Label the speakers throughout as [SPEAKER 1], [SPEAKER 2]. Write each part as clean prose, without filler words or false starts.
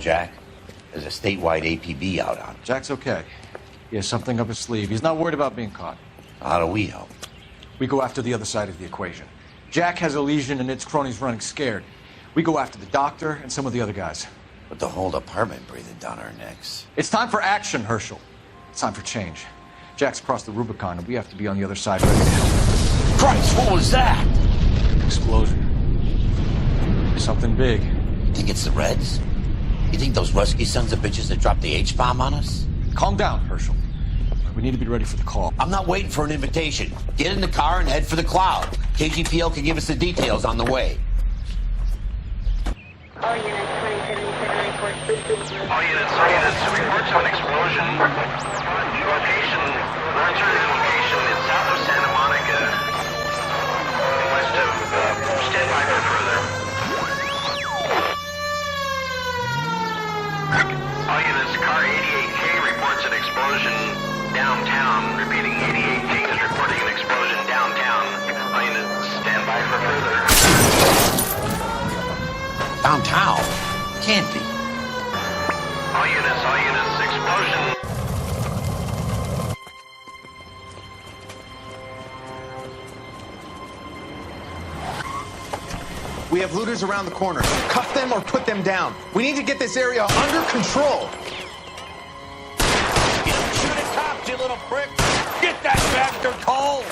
[SPEAKER 1] Jack. There's a statewide APB out on him.
[SPEAKER 2] Jack's okay. He has something up his sleeve. He's not worried about being caught.
[SPEAKER 1] How do we help?
[SPEAKER 2] We go after the other side of the equation. Jack has a legion and its cronies running scared. We go after the doctor and some of the other guys.
[SPEAKER 1] With the whole department breathing down our necks.
[SPEAKER 2] It's time for action, Herschel. It's time for change. Jack's crossed the Rubicon, and we have to be on the other side ready to help.
[SPEAKER 1] Christ, what was that?
[SPEAKER 2] Explosion. Something big.
[SPEAKER 1] You think it's the Reds? You think those Rusky sons of bitches that dropped the H-bomb on us?
[SPEAKER 2] Calm down, Herschel. We need to be ready for the call.
[SPEAKER 1] I'm not waiting for an invitation. Get in the car and head for the cloud. KGPL can give us the details on the way.
[SPEAKER 3] All units, 2077 report.
[SPEAKER 4] All units, reports of an explosion. Location, military location is south of Santa Monica, west of, stand by for further. All units, car 88K reports an explosion downtown. Repeating, 88K is reporting an explosion downtown. All units, stand by for further.
[SPEAKER 1] Downtown? Can't be.
[SPEAKER 4] All units, explosion.
[SPEAKER 5] We have looters around the corner. Cuff them or put them down. We need to get this area under control.
[SPEAKER 1] You don't shoot at cops, you little prick. Get that bastard cold.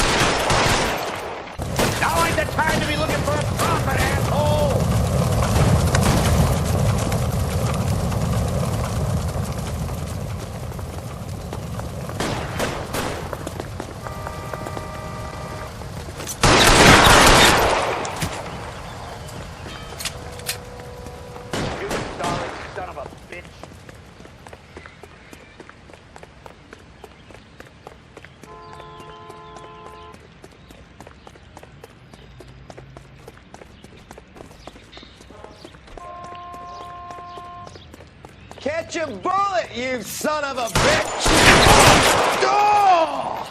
[SPEAKER 1] Now ain't the time to be looking for a profit, asshole.
[SPEAKER 5] Catch a bullet, you son of a bitch!
[SPEAKER 1] Oh!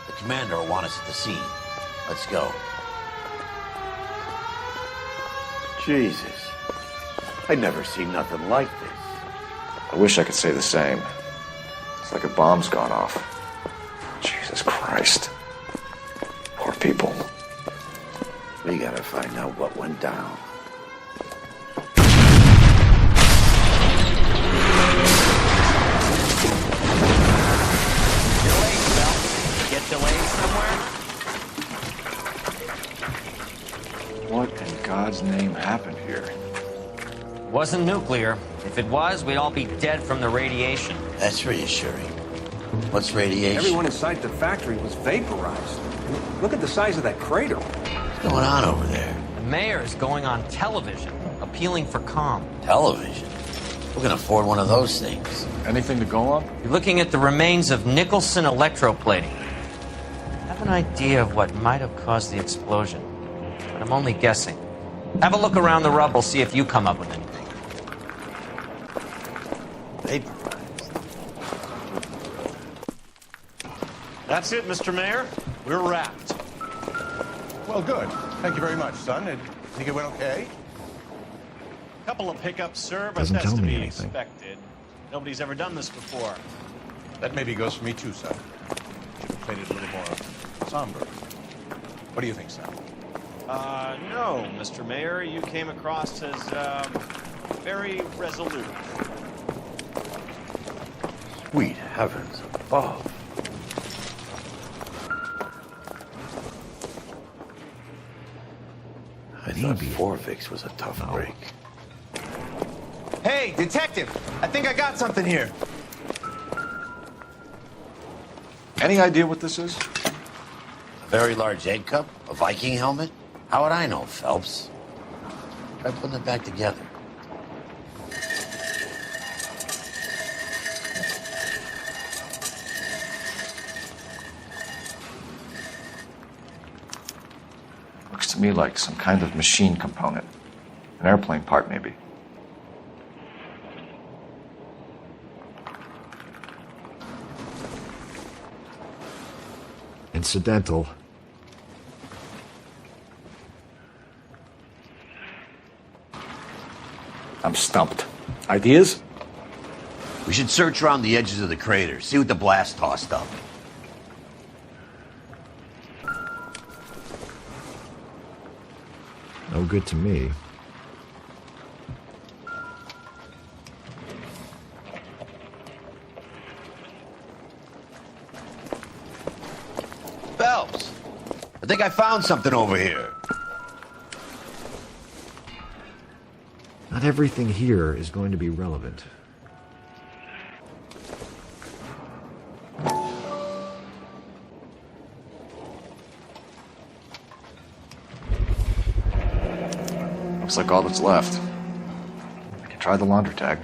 [SPEAKER 1] The commander will want us at the scene. Let's go. Jesus. I'd never seen nothing like this.
[SPEAKER 6] I wish I could say the same. It's like a bomb's gone off. Jesus Christ. Poor people.
[SPEAKER 1] We gotta find out what went down. Delayed somewhere?
[SPEAKER 2] What in God's name happened here?
[SPEAKER 7] Wasn't nuclear. If it was, we'd all be dead from the radiation.
[SPEAKER 1] That's reassuring. What's radiation?
[SPEAKER 8] Everyone inside the factory was vaporized. Look at the size of that crater.
[SPEAKER 1] What's going on over there?
[SPEAKER 7] The mayor's going on television, appealing for calm.
[SPEAKER 1] Television? Who can afford one of those things?
[SPEAKER 2] Anything to go on?
[SPEAKER 7] You're looking at the remains of Nicholson Electroplating. I have an idea of what might have caused the explosion, but I'm only guessing. Have a look around the rubble, see if you come up with anything.
[SPEAKER 1] Vaporized.
[SPEAKER 9] That's it, Mr. Mayor. We're wrapped.
[SPEAKER 10] Well, good. Thank you very much, son. And think it went okay?
[SPEAKER 9] Couple of pickups, sir, but
[SPEAKER 6] Doesn't
[SPEAKER 9] that's
[SPEAKER 6] tell
[SPEAKER 9] to
[SPEAKER 6] me
[SPEAKER 9] be
[SPEAKER 6] anything.
[SPEAKER 9] expected. Nobody's ever done this before.
[SPEAKER 10] That maybe goes for me too, son. Should have played it a little more somber. What do you think, son?
[SPEAKER 9] No, Mr. Mayor. You came across as, very resolute.
[SPEAKER 1] Sweet heavens above. I thought Forvix was a tough break.
[SPEAKER 5] Hey, detective! I think I got something here.
[SPEAKER 2] Any idea what this is?
[SPEAKER 1] A very large egg cup? A Viking helmet? How would I know, Phelps? Try putting it back together.
[SPEAKER 2] Looks to me like some kind of machine component. An airplane part, maybe.
[SPEAKER 6] Incidental. I'm stumped. Ideas?
[SPEAKER 1] We should search around the edges of the crater, see what the blast tossed up.
[SPEAKER 11] No good to me.
[SPEAKER 1] Phelps, I think I found something over here.
[SPEAKER 11] Not everything here is going to be relevant.
[SPEAKER 6] Looks like all that's left. I can try the laundry tag.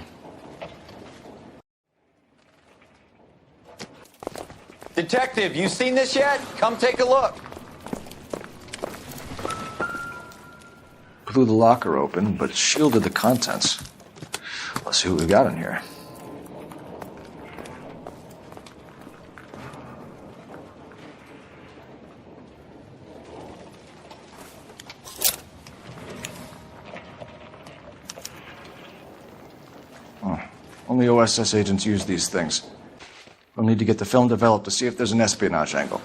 [SPEAKER 5] Detective, you seen this yet? Come take a look.
[SPEAKER 6] Blew the locker open, but shielded the contents. Let's see what we got in here. Only OSS agents use these things. We'll need to get the film developed to see if there's an espionage angle.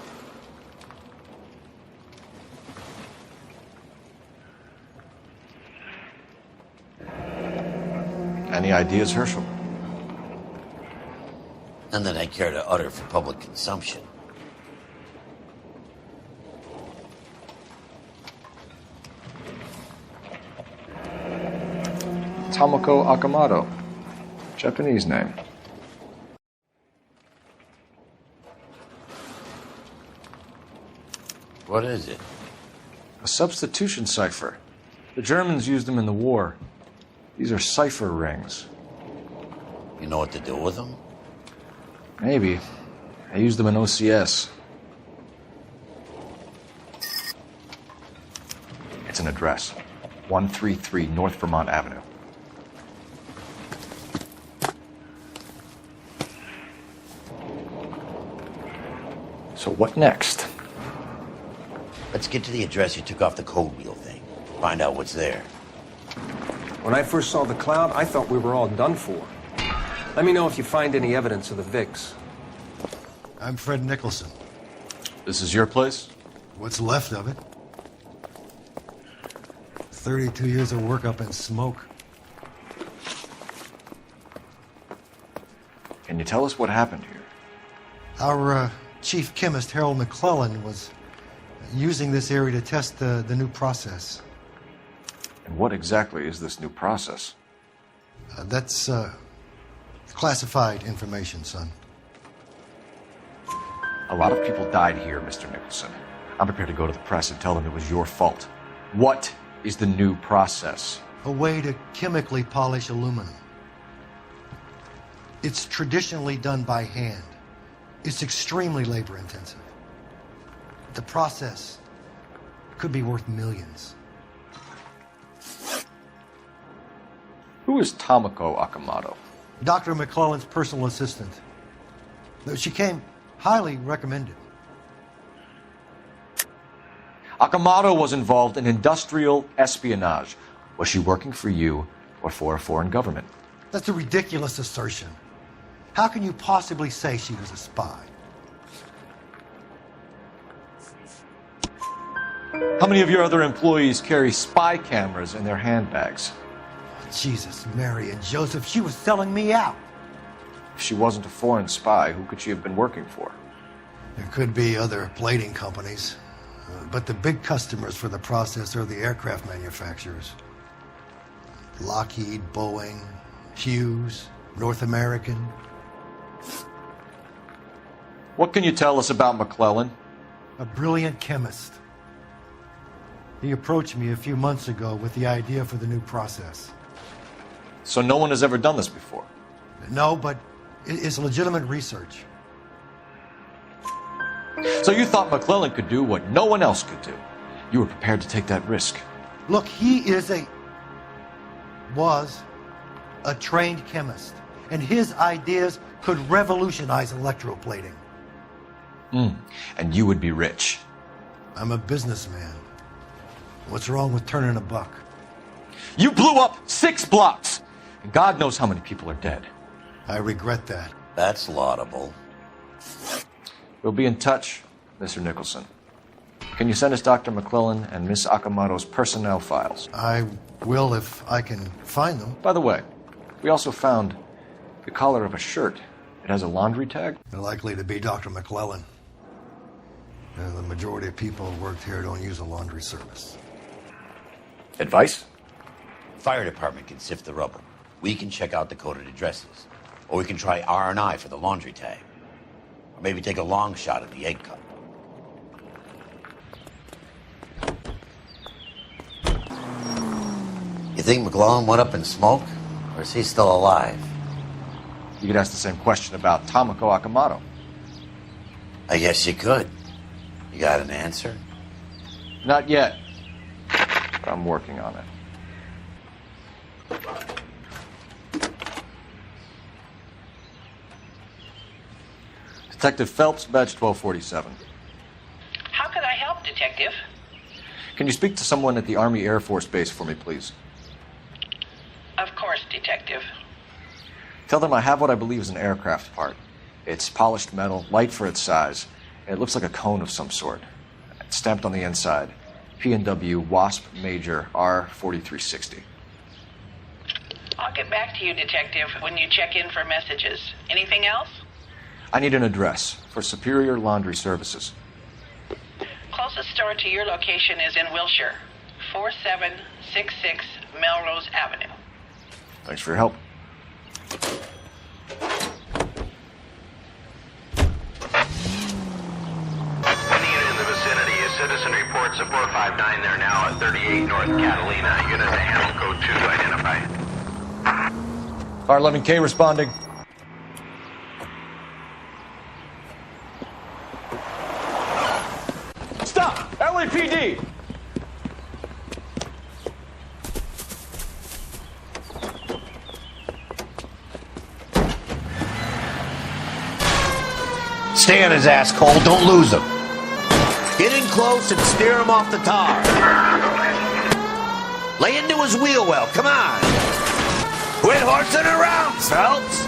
[SPEAKER 6] Any ideas, Herschel?
[SPEAKER 1] None that I care to utter for public consumption.
[SPEAKER 6] Tomoko Akamoto. Japanese name.
[SPEAKER 1] What is it?
[SPEAKER 6] A substitution cipher. The Germans used them in the war. These are cipher rings.
[SPEAKER 1] You know what to do with them?
[SPEAKER 6] Maybe. I used them in OCS. It's an address. 133 North Vermont Avenue. So what next?
[SPEAKER 1] Let's get to the address you took off the code wheel thing. Find out what's there.
[SPEAKER 8] When I first saw the cloud, I thought we were all done for. Let me know if you find any evidence of the VIX.
[SPEAKER 12] I'm Fred Nicholson.
[SPEAKER 6] This is your place?
[SPEAKER 12] What's left of it. 32 years of work up in smoke.
[SPEAKER 6] Can you tell us what happened here?
[SPEAKER 12] Our chief chemist, Harold McClellan, was using this area to test the new process.
[SPEAKER 6] And what exactly is this new process?
[SPEAKER 12] That's classified information, son.
[SPEAKER 6] A lot of people died here, Mr. Nicholson. I'm prepared to go to the press and tell them it was your fault. What is the new process?
[SPEAKER 12] A way to chemically polish aluminum. It's traditionally done by hand. It's extremely labor intensive. The process could be worth millions.
[SPEAKER 6] Who is Tomoko Akamoto?
[SPEAKER 12] Dr. McClellan's personal assistant. She came highly recommended.
[SPEAKER 6] Akamoto was involved in industrial espionage. Was she working for you or for a foreign government?
[SPEAKER 12] That's a ridiculous assertion. How can you possibly say she was a spy?
[SPEAKER 6] How many of your other employees carry spy cameras in their handbags?
[SPEAKER 12] Jesus, Mary, and Joseph, she was selling me out.
[SPEAKER 6] If she wasn't a foreign spy, who could she have been working for?
[SPEAKER 12] There could be other plating companies, but the big customers for the process are the aircraft manufacturers. Lockheed, Boeing, Hughes, North American.
[SPEAKER 6] What can you tell us about McClellan?
[SPEAKER 12] A brilliant chemist. He approached me a few months ago with the idea for the new process.
[SPEAKER 6] So no one has ever done this before?
[SPEAKER 12] No, but it's legitimate research.
[SPEAKER 6] So you thought McClellan could do what no one else could do? You were prepared to take that risk?
[SPEAKER 12] Look, he was a trained chemist, and his ideas could revolutionize electroplating.
[SPEAKER 6] And you would be rich?
[SPEAKER 12] I'm a businessman. What's wrong with turning a buck?
[SPEAKER 6] You blew up 6 blocks!
[SPEAKER 2] And God knows how many people are dead.
[SPEAKER 12] I regret that.
[SPEAKER 1] That's laudable.
[SPEAKER 2] We'll be in touch, Mr. Nicholson. Can you send us Dr. McClellan and Miss Akamoto's personnel files?
[SPEAKER 12] I will if I can find them.
[SPEAKER 2] By the way, we also found the collar of a shirt. It has a laundry tag.
[SPEAKER 12] They're likely to be Dr. McClellan. The majority of people who worked here don't use a laundry service.
[SPEAKER 2] Advice?
[SPEAKER 1] Fire department can sift the rubble. We can check out the coded addresses. Or we can try R&I for the laundry tag. Or maybe take a long shot at the egg cup. You think McClellan went up in smoke? Or is he still alive?
[SPEAKER 2] You could ask the same question about Tomoko Akamoto.
[SPEAKER 1] I guess you could. You got an answer?
[SPEAKER 2] Not yet. But I'm working on it. Detective Phelps, badge 1247.
[SPEAKER 13] How could I help, Detective?
[SPEAKER 2] Can you speak to someone at the Army Air Force Base for me, please?
[SPEAKER 13] Of course, Detective.
[SPEAKER 2] Tell them I have what I believe is an aircraft part. It's polished metal, light for its size, and it looks like a cone of some sort. It's stamped on the inside. P&W Wasp Major R4360.
[SPEAKER 13] I'll get back to you, Detective, when you check in for messages. Anything else?
[SPEAKER 2] I need an address for Superior Laundry Services.
[SPEAKER 13] Closest store to your location is in Wilshire, 4766 Melrose Avenue.
[SPEAKER 2] Thanks for your help.
[SPEAKER 4] Any unit in the vicinity, a citizen reports a 459 there now at 38 North Catalina. Unit to handle code 2 identified.
[SPEAKER 2] R11K responding. Stop! LAPD!
[SPEAKER 1] Stay on his ass, Cole. Don't lose him. Get in close and steer him off the tar. Lay into his wheel well. Come on. Quit horsing around, Phelps.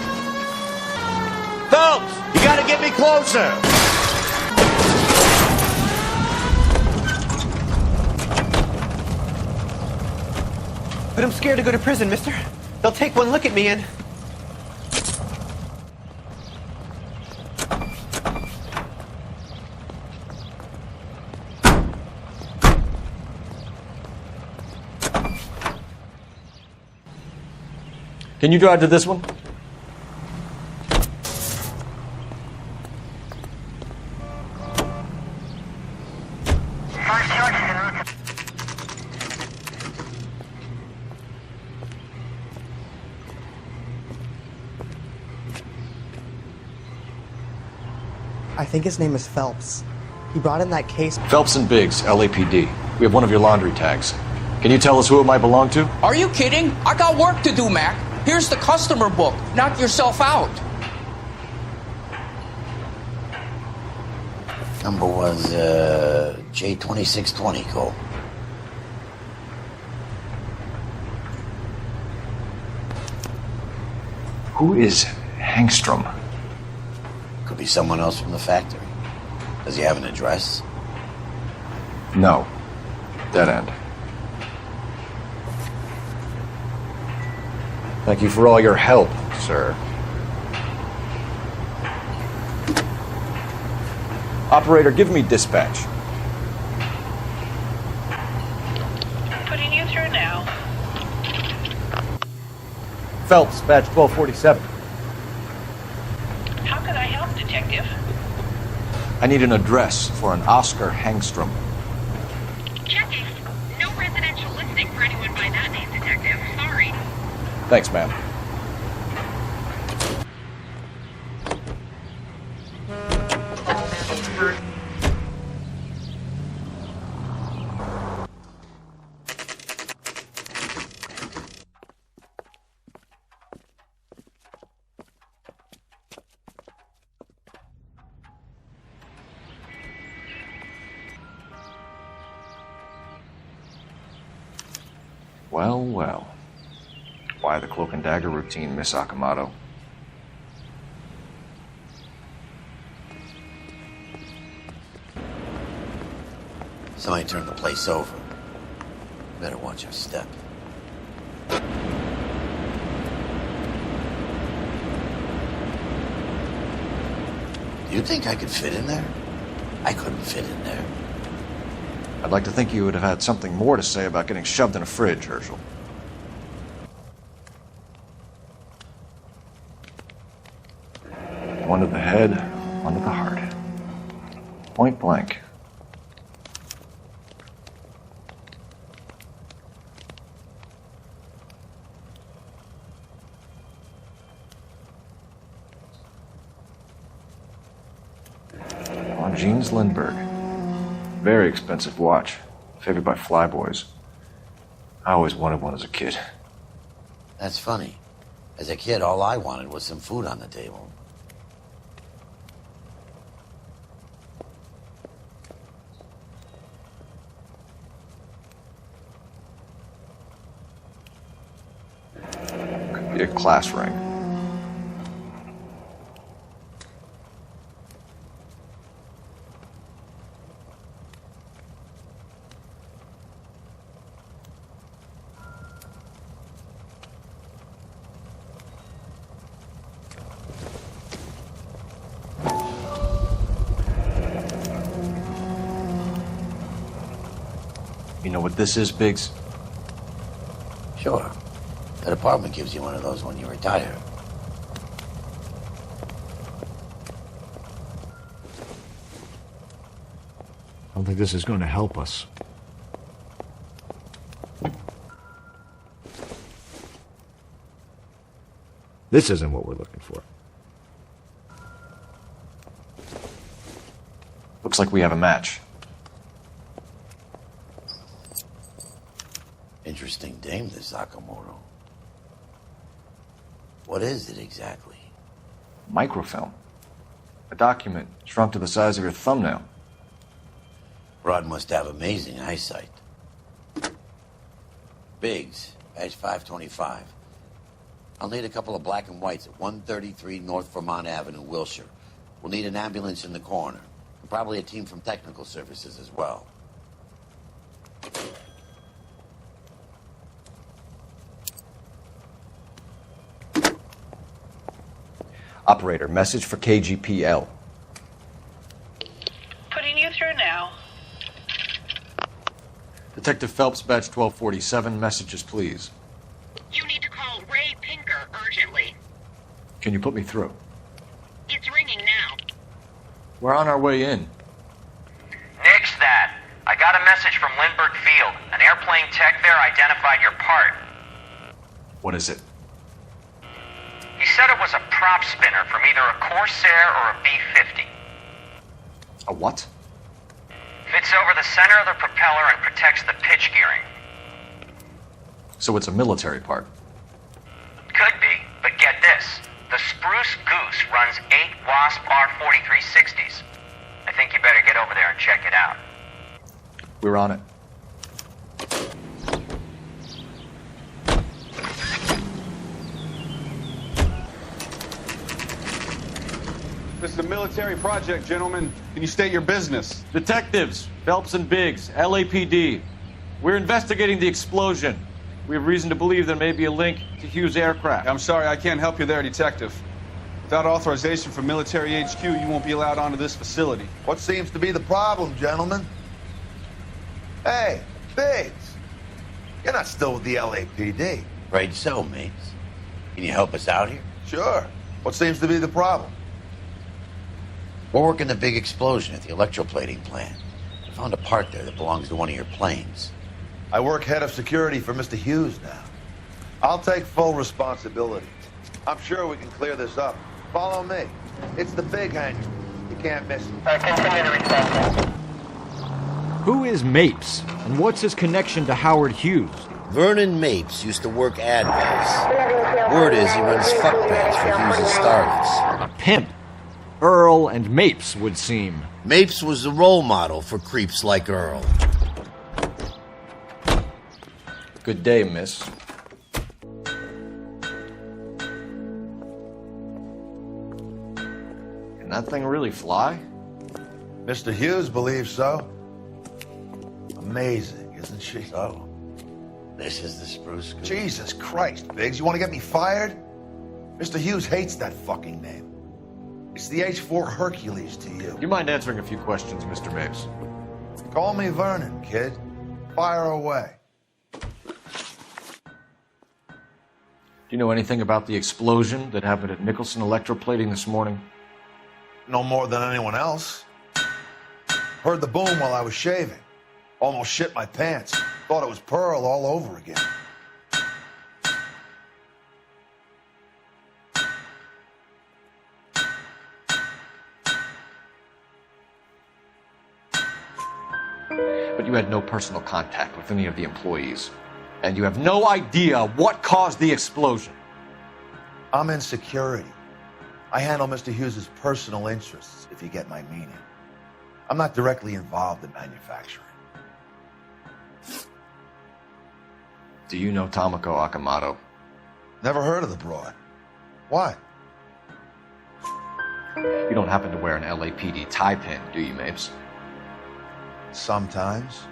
[SPEAKER 1] Phelps, you gotta get me closer.
[SPEAKER 5] But I'm scared to go to prison, mister. They'll take one look at me and...
[SPEAKER 2] Can you drive to this one?
[SPEAKER 14] I think his name is Phelps. He brought in that case.
[SPEAKER 2] Phelps and Biggs, LAPD. We have one of your laundry tags. Can you tell us who it might belong to?
[SPEAKER 15] Are you kidding? I got work to do, Mac. Here's the customer book. Knock yourself out.
[SPEAKER 1] Number was J2620, Cole.
[SPEAKER 2] Who is Hangstrom?
[SPEAKER 1] Could be someone else from the factory. Does he have an address?
[SPEAKER 2] No. Dead end. Thank you for all your help, sir. Operator, give me dispatch.
[SPEAKER 13] Putting you through now.
[SPEAKER 2] Phelps, badge 1247.
[SPEAKER 13] How could I help, Detective?
[SPEAKER 2] I need an address for an Oscar Hangstrom.
[SPEAKER 3] Checking. No residential listing for anyone by that name, Detective. Sorry.
[SPEAKER 2] Thanks, ma'am. Well, well. Why the cloak and dagger routine, Miss Akamoto?
[SPEAKER 1] Somebody turned the place over. Better watch your step. Do you think I could fit in there? I couldn't fit in there.
[SPEAKER 2] I'd like to think you would have had something more to say about getting shoved in a fridge, Herschel. One to the head, one to the heart. Point blank. On Jeans Lindbergh. Very expensive watch. Favored by flyboys. I always wanted one as a kid.
[SPEAKER 1] That's funny. As a kid, all I wanted was some food on the table.
[SPEAKER 2] Could be a class ring. You know what this is, Biggs?
[SPEAKER 1] Sure. That apartment gives you one of those when you retire.
[SPEAKER 11] I don't think this is going to help us. This isn't what we're looking for.
[SPEAKER 2] Looks like we have a match.
[SPEAKER 1] Interesting dame, this Sakamoto. What is it exactly?
[SPEAKER 2] Microfilm. A document shrunk to the size of your thumbnail.
[SPEAKER 1] Rod must have amazing eyesight. Biggs, badge 525. I'll need a couple of black and whites at 133 North Vermont Avenue, Wilshire. We'll need an ambulance in the corner. And probably a team from technical services as well.
[SPEAKER 2] Operator, message for KGPL.
[SPEAKER 13] Putting you through now.
[SPEAKER 2] Detective Phelps, badge 1247, messages, please.
[SPEAKER 3] You need to call Ray Pinker urgently.
[SPEAKER 2] Can you put me through?
[SPEAKER 3] It's ringing now.
[SPEAKER 2] We're on our way in.
[SPEAKER 16] Nix that. I got a message from Lindbergh Field. An airplane tech there identified your part.
[SPEAKER 2] What is it?
[SPEAKER 16] He said it was a prop spinner from either a Corsair or a B-50.
[SPEAKER 2] A what?
[SPEAKER 16] Fits over the center of the propeller and protects the pitch gearing.
[SPEAKER 2] So it's a military part.
[SPEAKER 16] Could be, but get this. The Spruce Goose runs 8 Wasp R-4360s. I think you better get over there and check it out.
[SPEAKER 2] We're on it.
[SPEAKER 5] This is a military project, gentlemen. Can you state your business?
[SPEAKER 2] Detectives, Phelps and Biggs, LAPD. We're investigating the explosion. We have reason to believe there may be a link to Hughes' aircraft.
[SPEAKER 5] I'm sorry, I can't help you there, Detective. Without authorization from military HQ, you won't be allowed onto this facility.
[SPEAKER 17] What seems to be the problem, gentlemen? Hey, Biggs. You're not still with the LAPD.
[SPEAKER 1] Right so, mates. Can you help us out here?
[SPEAKER 17] Sure. What seems to be the problem?
[SPEAKER 1] We're working the big explosion at the electroplating plant. I found a part there that belongs to one of your planes.
[SPEAKER 17] I work head of security for Mr. Hughes now. I'll take full responsibility. I'm sure we can clear this up. Follow me. It's the big hangar. You can't miss it.
[SPEAKER 11] Who is Mapes, and what's his connection to Howard Hughes?
[SPEAKER 1] Vernon Mapes used to work ad base. Word is he runs fuck pads for Hughes' starlets.
[SPEAKER 11] A pimp. Earl and Mapes would seem.
[SPEAKER 1] Mapes was the role model for creeps like Earl.
[SPEAKER 2] Good day, miss. that thing really fly?
[SPEAKER 17] Mr. Hughes believes so. Amazing, isn't she?
[SPEAKER 1] So, this is the Spruce Goose.
[SPEAKER 17] Jesus Christ, Biggs, you want to get me fired? Mr. Hughes hates that fucking name. It's the H-4 Hercules to you.
[SPEAKER 2] You mind answering a few questions, Mr. Mapes?
[SPEAKER 17] Call me Vernon, kid. Fire away.
[SPEAKER 2] Do you know anything about the explosion that happened at Nicholson Electroplating this morning?
[SPEAKER 17] No more than anyone else. Heard the boom while I was shaving. Almost shit my pants. Thought it was Pearl all over again.
[SPEAKER 2] But you had no personal contact with any of the employees. And you have no idea what caused the explosion.
[SPEAKER 17] I'm in security. I handle Mr. Hughes' personal interests, if you get my meaning. I'm not directly involved in manufacturing.
[SPEAKER 2] Do you know Tomoko Akamoto?
[SPEAKER 17] Never heard of the broad. Why?
[SPEAKER 2] You don't happen to wear an LAPD tie pin, do you, Mapes?
[SPEAKER 17] Sometimes.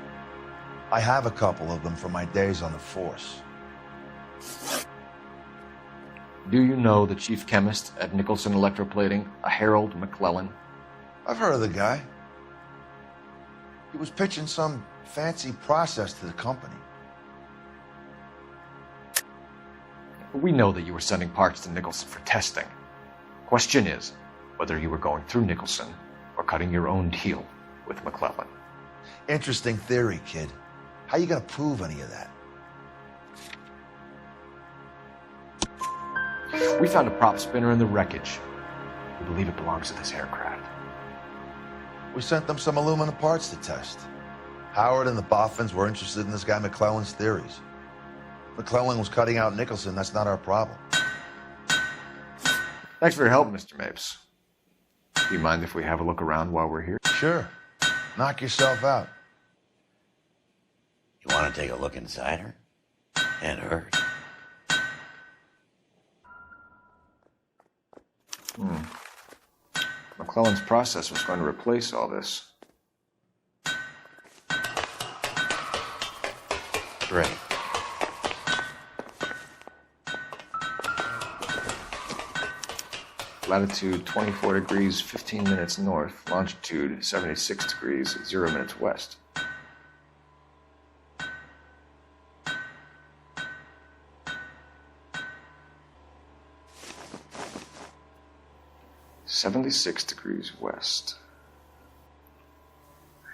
[SPEAKER 17] I have a couple of them from my days on the force.
[SPEAKER 2] Do you know the chief chemist at Nicholson Electroplating, a Harold McClellan?
[SPEAKER 17] I've heard of the guy. He was pitching some fancy process to the company.
[SPEAKER 2] We know that you were sending parts to Nicholson for testing. Question is whether you were going through Nicholson or cutting your own deal with McClellan.
[SPEAKER 17] Interesting theory, kid. How you gonna prove any of that?
[SPEAKER 2] We found a prop spinner in the wreckage. We believe it belongs to this aircraft.
[SPEAKER 17] We sent them some aluminum parts to test. Howard and the Boffins were interested in this guy McClellan's theories. McClellan was cutting out Nicholson. That's not our problem.
[SPEAKER 2] Thanks for your help, Mr. Mapes. Do you mind if we have a look around while we're here?
[SPEAKER 17] Sure. Knock yourself out.
[SPEAKER 1] You want to take a look inside her? And her?
[SPEAKER 2] McClellan's process was going to replace all this.
[SPEAKER 1] Great.
[SPEAKER 2] Latitude 24 degrees, 15 minutes north. Longitude 76 degrees, 0 minutes west. (76 degrees west).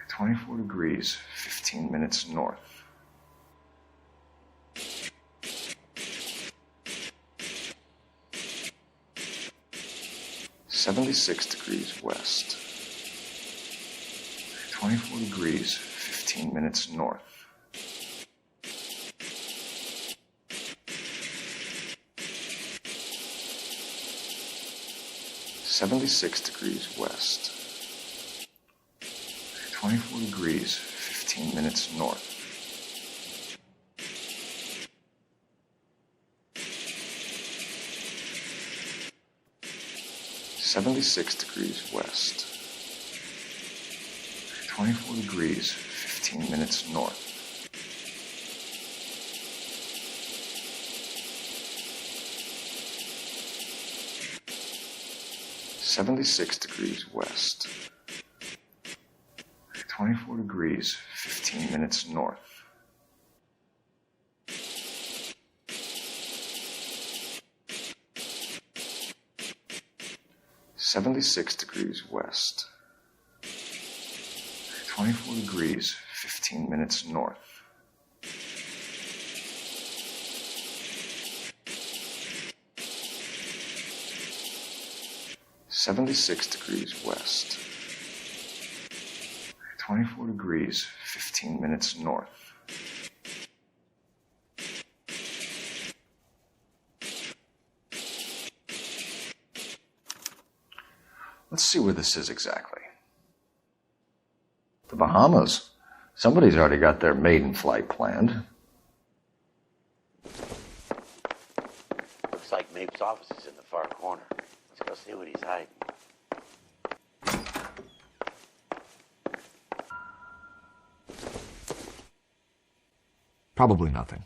[SPEAKER 2] 24 degrees, 15 minutes north. (76 degrees west). 24 degrees, 15 minutes north. (76 degrees west). 24 degrees, 15 minutes north. (76 degrees west). 24 degrees, 15 minutes north. (76 degrees west). 24 degrees, 15 minutes north. (76 degrees west). 24 degrees, 15 minutes north. (76 degrees west). 24 degrees, 15 minutes north. Let's see where this is exactly. The Bahamas. Somebody's already got their maiden flight planned.
[SPEAKER 1] Looks like Mapes' office is in the far corner. Let's go see what he's hiding.
[SPEAKER 11] Probably nothing.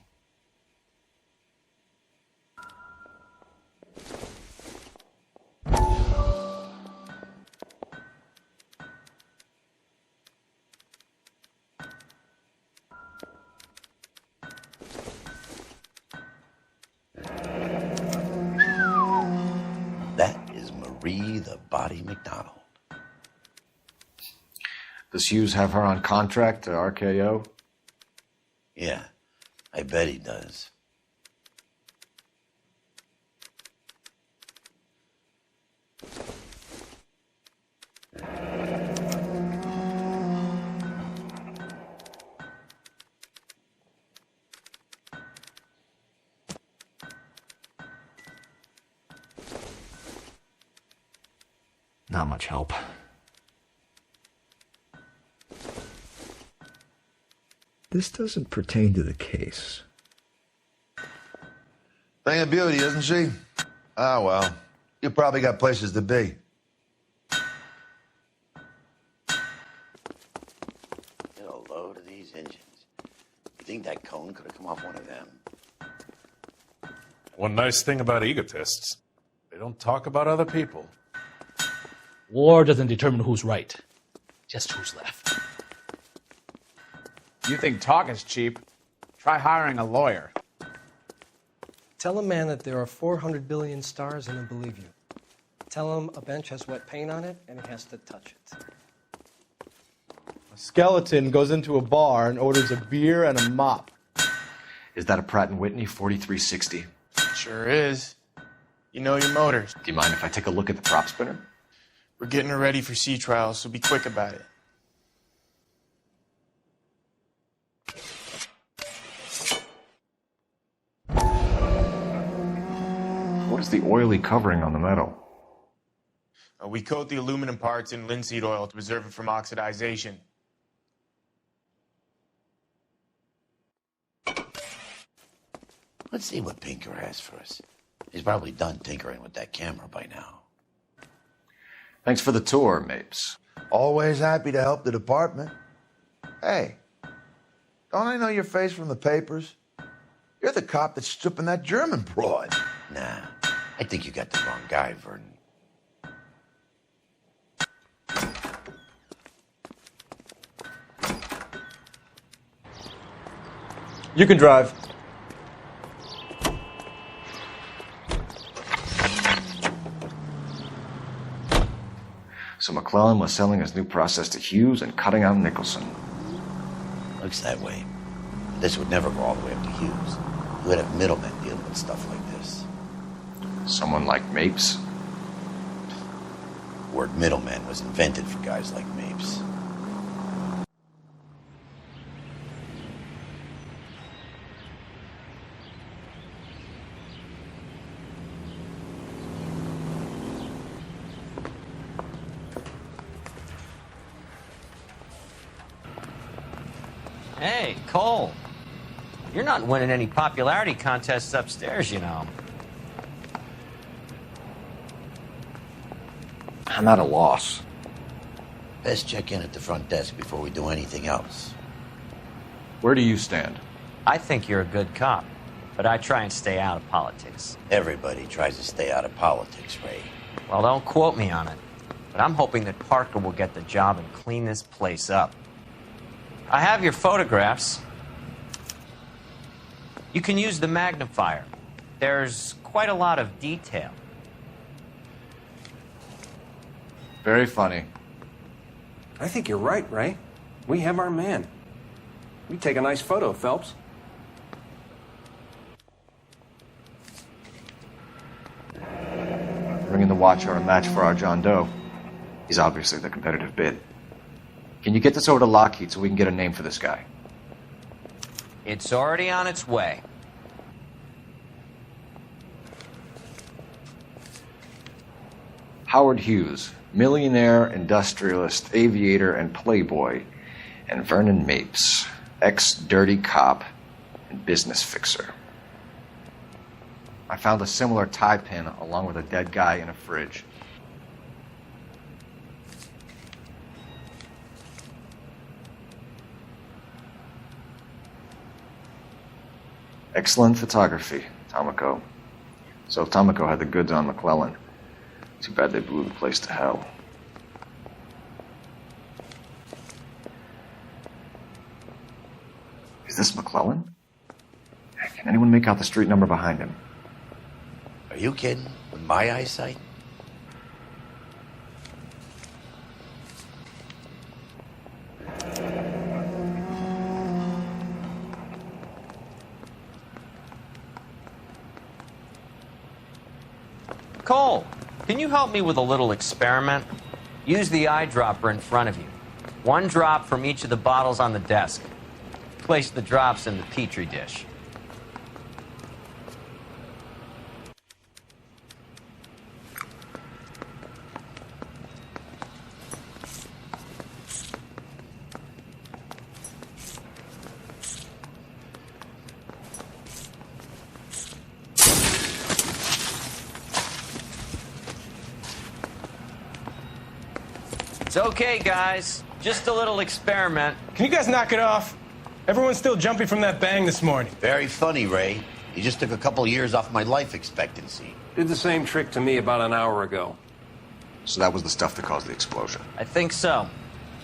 [SPEAKER 1] That is Marie the Body McDonald.
[SPEAKER 2] Does Hughes have her on contract to RKO?
[SPEAKER 1] Yeah, I bet he does.
[SPEAKER 11] Not much help. This doesn't pertain to the case.
[SPEAKER 17] Thing of beauty, isn't she? Ah, well. You probably got places to be.
[SPEAKER 1] Get a load of these engines. You think that cone could have come off one of them?
[SPEAKER 18] One nice thing about egotists, they don't talk about other people.
[SPEAKER 19] War doesn't determine who's right, just who's left.
[SPEAKER 20] You think talking's cheap? Try hiring a lawyer.
[SPEAKER 14] Tell a man that there are 400 billion stars and he'll believe you. Tell him a bench has wet paint on it and he has to touch it.
[SPEAKER 21] A skeleton goes into a bar and orders a beer and a mop.
[SPEAKER 2] Is that a Pratt & Whitney 4360?
[SPEAKER 22] Sure is. You know your motors.
[SPEAKER 2] Do you mind if I take a look at the prop spinner?
[SPEAKER 22] We're getting her ready for sea trials, so be quick about it.
[SPEAKER 2] What is the oily covering on the metal?
[SPEAKER 22] We coat the aluminum parts in linseed oil to preserve it from oxidization.
[SPEAKER 1] Let's see what Pinker has for us. He's probably done tinkering with that camera by now.
[SPEAKER 2] Thanks for the tour, Mapes.
[SPEAKER 17] Always happy to help the department. Hey, don't I know your face from the papers? You're the cop that's stripping that German broad.
[SPEAKER 1] Nah, I think you got the wrong guy, Vernon.
[SPEAKER 21] You can drive.
[SPEAKER 2] So McClellan was selling his new process to Hughes and cutting out Nicholson.
[SPEAKER 1] Looks that way. This would never go all the way up to Hughes. You would have middlemen dealing with stuff like this.
[SPEAKER 2] Someone like Mapes?
[SPEAKER 1] The word middleman was invented for guys like Mapes.
[SPEAKER 7] Hey, Cole. You're not winning any popularity contests upstairs, you know.
[SPEAKER 2] I'm at a loss.
[SPEAKER 1] Best check in at the front desk before we do anything else.
[SPEAKER 2] Where do you stand?
[SPEAKER 7] I think you're a good cop, but I try and stay out of politics.
[SPEAKER 1] Everybody tries to stay out of politics, Ray.
[SPEAKER 7] Well, don't quote me on it, but I'm hoping that Parker will get the job and clean this place up. I have your photographs. You can use the magnifier. There's quite a lot of detail.
[SPEAKER 2] Very funny.
[SPEAKER 8] I think you're right, Ray. We have our man. We take a nice photo, Phelps.
[SPEAKER 2] Bringing the watch are a match for our John Doe. He's obviously the competitive bid. Can you get this over to Lockheed so we can get a name for this guy?
[SPEAKER 7] It's already on its way.
[SPEAKER 2] Howard Hughes, millionaire, industrialist, aviator, and playboy, and Vernon Mapes, ex-dirty cop and business fixer. I found a similar tie pin along with a dead guy in a fridge. Excellent photography, Tomoko. So if Tomoko had the goods on McClellan, too bad they blew the place to hell. Is this McClellan? Can anyone make out the street number behind him?
[SPEAKER 1] Are you kidding? With my eyesight?
[SPEAKER 7] Cole, can you help me with a little experiment? Use the eyedropper in front of you. 1 drop from each of the bottles on the desk. Place the drops in the Petri dish. It's okay, guys. Just a little experiment.
[SPEAKER 9] Can you guys knock it off? Everyone's still jumping from that bang this morning.
[SPEAKER 1] Very funny, Ray. You just took a couple years off my life expectancy.
[SPEAKER 8] Did the same trick to me about an hour ago.
[SPEAKER 2] So that was the stuff that caused the explosion.
[SPEAKER 7] I think so.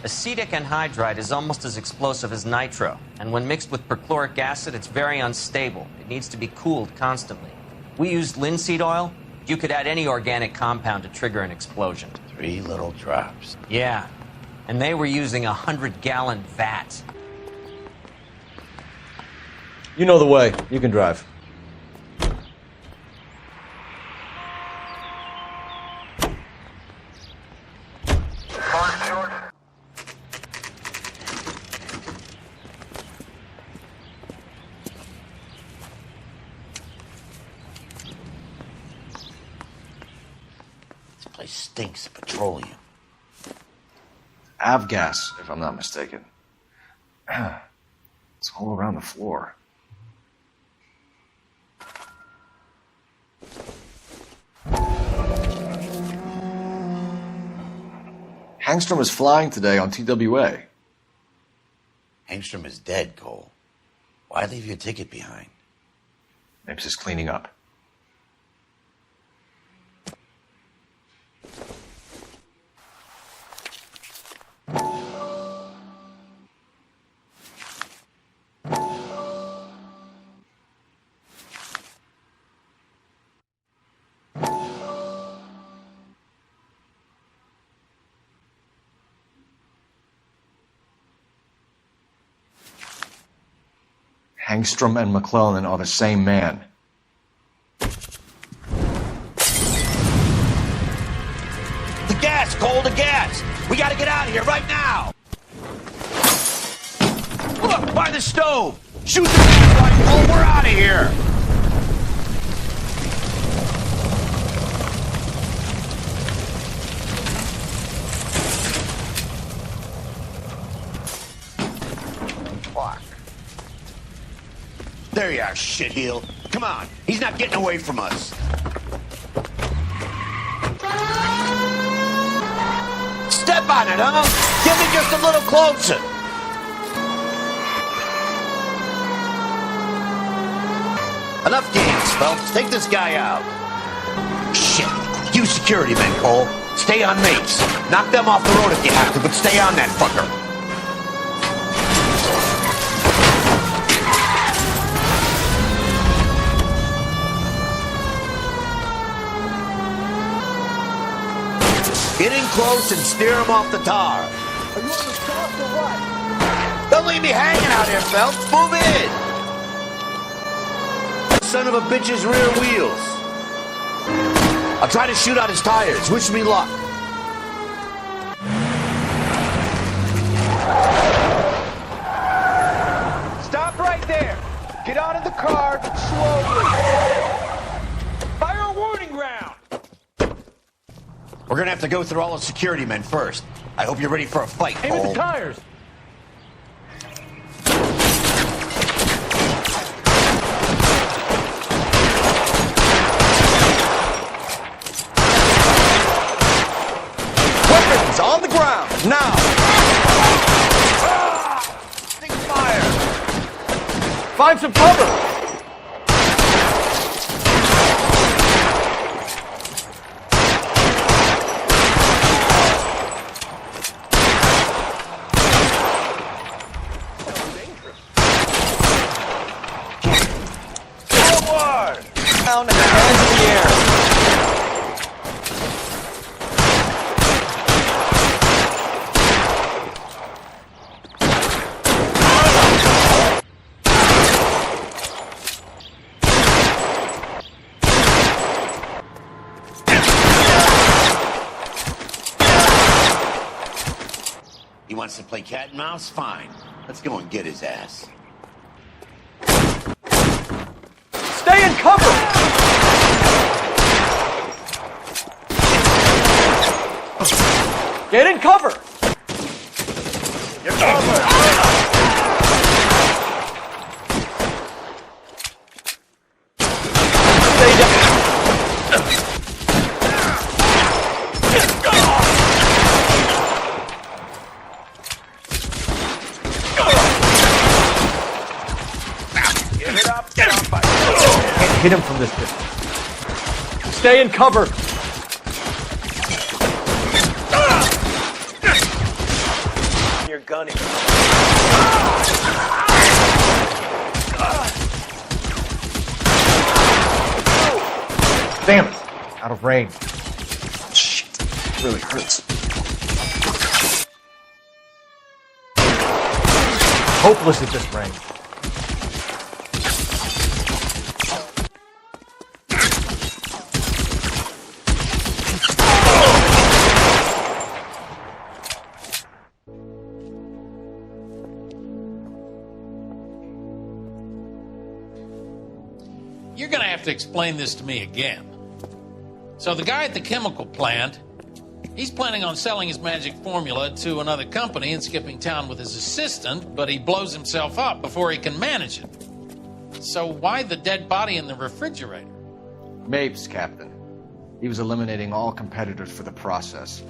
[SPEAKER 7] Acetic anhydride is almost as explosive as nitro, and when mixed with perchloric acid, it's very unstable. It needs to be cooled constantly. We used linseed oil. You could add any organic compound to trigger an explosion.
[SPEAKER 1] 3 little drops.
[SPEAKER 7] Yeah, and they were using a 100-gallon vat.
[SPEAKER 11] You know the way. You can drive.
[SPEAKER 1] This place stinks of petroleum.
[SPEAKER 2] Avgas, if I'm not mistaken. It's all around the floor. Hangstrom is flying today on TWA.
[SPEAKER 1] Hangstrom is dead, Cole. Why leave your ticket behind?
[SPEAKER 2] Mapes is cleaning up. Hangstrom and McClellan are the same man.
[SPEAKER 1] The gas, Cole, the gas! We gotta get out of here right now! Look, by the stove! Shoot the gas light, Cole, we're out of here! Fuck. There you are, shitheel. Come on, he's not getting away from us. Step on it, huh? Get me just a little closer. Enough games, Phelps. Take this guy out. Shit. You security men, Cole. Stay on Mapes. Knock them off the road if you have to, but stay on that fucker. Get in close and steer him off the tar.
[SPEAKER 10] Are you on the stop or what?
[SPEAKER 1] Don't leave me hanging out here, Phelps. Move in. Son of a bitch's rear wheels. I'll try to shoot out his tires. Wish me luck.
[SPEAKER 10] Stop right there. Get out of the car slowly. Fire a warning round.
[SPEAKER 1] We're gonna have to go through all the security men first. I hope you're ready for a fight,
[SPEAKER 10] Aim at
[SPEAKER 1] Cole.
[SPEAKER 10] the tires.
[SPEAKER 1] Weapons on the ground, now! Fire!
[SPEAKER 11] Find some cover!
[SPEAKER 14] down and hands in the air.
[SPEAKER 1] He wants to play cat and mouse? Fine. Let's go and get his ass.
[SPEAKER 14] Stay in cover! Get in cover!
[SPEAKER 10] You're covered!
[SPEAKER 14] Stay down.
[SPEAKER 10] Give it up, somebody.
[SPEAKER 11] Can't hit him from this distance.
[SPEAKER 14] Stay in cover! You're gunning.
[SPEAKER 11] Damn it! Out of range. Shit. Really hurts. Hopeless at this range.
[SPEAKER 6] You're going to have to explain this to me again. So the guy at the chemical plant, he's planning on selling his magic formula to another company and skipping town with his assistant, but he blows himself up before he can manage it. So why the dead body in the refrigerator?
[SPEAKER 2] Mapes, Captain. He was eliminating all competitors for the process.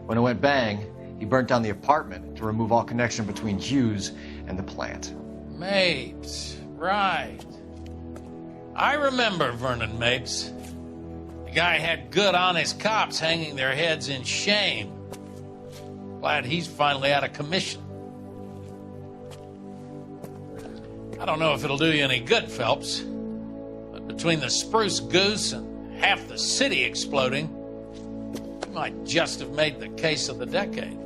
[SPEAKER 2] When it went bang, he burnt down the apartment to remove all connection between Hughes and the plant.
[SPEAKER 6] Mapes, right. I remember Vernon Mapes. The guy had good, honest cops hanging their heads in shame. Glad he's finally out of commission. I don't know if it'll do you any good, Phelps, but between the Spruce Goose and half the city exploding, you might just have made the case of the decade.